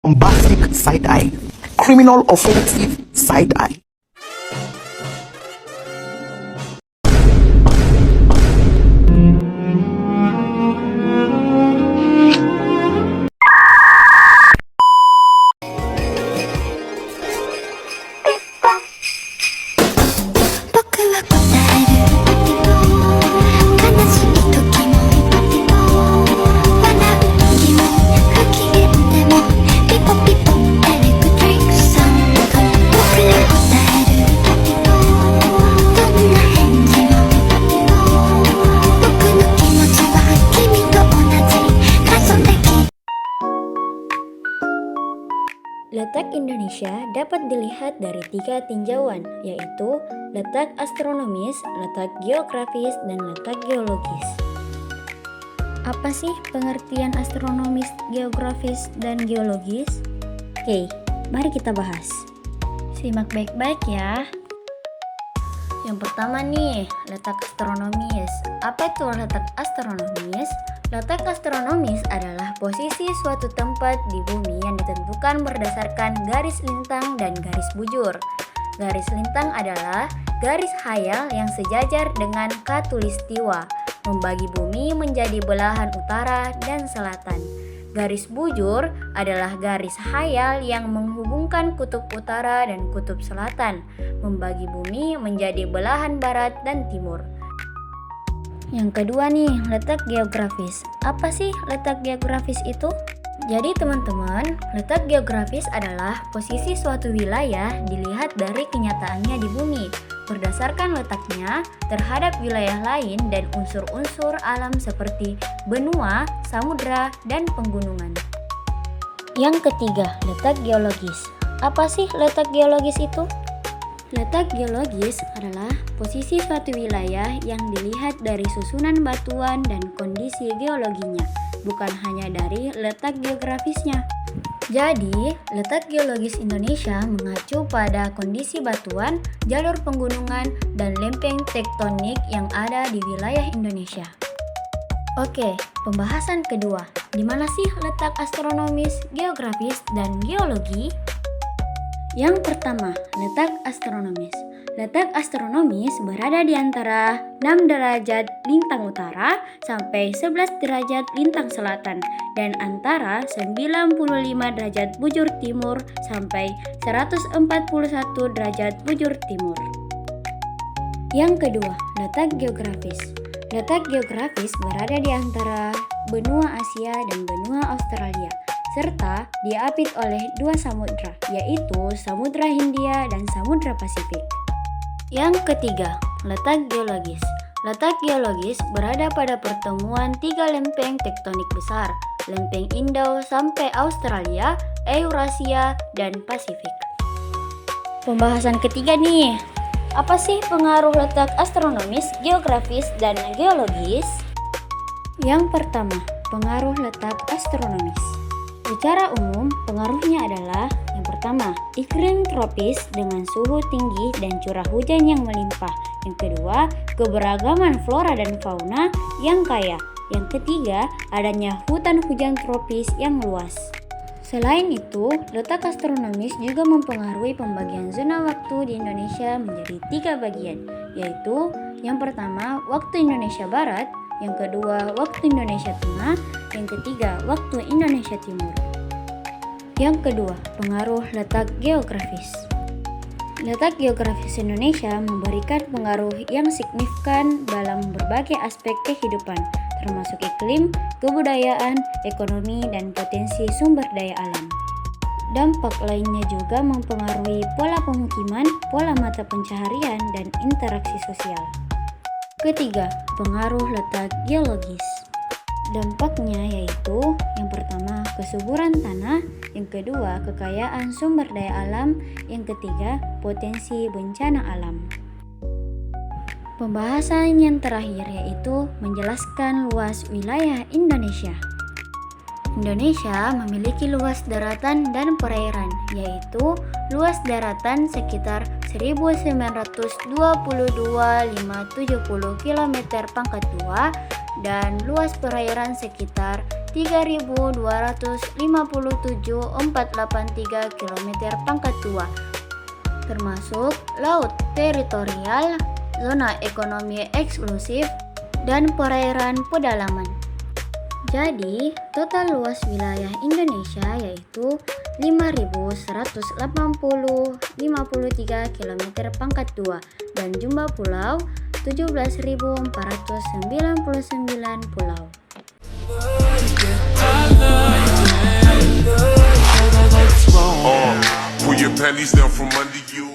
bombastic side-eye, criminal offensive side-eye. Letak Indonesia dapat dilihat dari 3 tinjauan, yaitu letak astronomis, letak geografis, dan letak geologis. Apa sih pengertian astronomis, geografis, dan geologis? Oke, mari kita bahas. Simak baik-baik ya. Yang pertama nih, letak astronomis. Apa itu letak astronomis? Letak astronomis adalah posisi suatu tempat di bumi yang ditentukan berdasarkan garis lintang dan garis bujur. Garis lintang adalah garis khayal yang sejajar dengan khatulistiwa, membagi bumi menjadi belahan utara dan selatan. Garis bujur adalah garis khayal yang menghubungkan kutub utara dan kutub selatan, membagi bumi menjadi belahan barat dan timur. Yang kedua nih, letak geografis. Apa sih letak geografis itu? Jadi teman-teman, letak geografis adalah posisi suatu wilayah dilihat dari kenyataannya di bumi, berdasarkan letaknya terhadap wilayah lain dan unsur-unsur alam seperti benua, samudra, dan pegunungan. Yang ketiga, letak geologis. Apa sih letak geologis itu? Letak geologis adalah posisi suatu wilayah yang dilihat dari susunan batuan dan kondisi geologinya, bukan hanya dari letak geografisnya. Jadi, letak geologis Indonesia mengacu pada kondisi batuan, jalur pegunungan, dan lempeng tektonik yang ada di wilayah Indonesia. Oke, pembahasan kedua. Di mana sih letak astronomis, geografis, dan geologi? Yang pertama, letak astronomis. Letak astronomis berada di antara 6 derajat lintang utara sampai 11 derajat lintang selatan dan antara 95 derajat bujur timur sampai 141 derajat bujur timur. Yang kedua, letak geografis. Letak geografis berada di antara benua Asia dan benua Australia, serta diapit oleh 2 samudra, yaitu Samudra Hindia dan Samudra Pasifik. Yang ketiga, letak geologis. Letak geologis berada pada pertemuan 3 lempeng tektonik besar, lempeng Indo sampai Australia, Eurasia, dan Pasifik. Pembahasan ketiga nih, apa sih pengaruh letak astronomis, geografis, dan geologis? Yang pertama, pengaruh letak astronomis. Secara umum, pengaruhnya adalah yang pertama, iklim tropis dengan suhu tinggi dan curah hujan yang melimpah. Yang kedua, keberagaman flora dan fauna yang kaya. Yang ketiga, adanya hutan hujan tropis yang luas. Selain itu, letak astronomis juga mempengaruhi pembagian zona waktu di Indonesia menjadi 3 bagian, yaitu yang pertama, waktu Indonesia Barat, yang kedua, waktu Indonesia Tengah, yang ketiga, waktu Indonesia Timur. Yang kedua, pengaruh letak geografis. Letak geografis Indonesia memberikan pengaruh yang signifikan dalam berbagai aspek kehidupan, termasuk iklim, kebudayaan, ekonomi, dan potensi sumber daya alam. Dampak lainnya juga mempengaruhi pola pemukiman, pola mata pencaharian, dan interaksi sosial. Ketiga, pengaruh letak geologis. Dampaknya yaitu yang pertama, kesuburan tanah, yang kedua, kekayaan sumber daya alam, yang ketiga, potensi bencana alam. Pembahasan yang terakhir yaitu menjelaskan luas wilayah Indonesia. Indonesia memiliki luas daratan dan perairan, yaitu luas daratan sekitar 1922,570 km² dan luas perairan sekitar 3.257.483 km pangkat 2, termasuk laut teritorial, zona ekonomi eksklusif, dan perairan pedalaman. Jadi, total luas wilayah Indonesia yaitu 5.180,53 km pangkat 2 dan jumlah pulau 17.499 pulau. Pull your panties down from under you.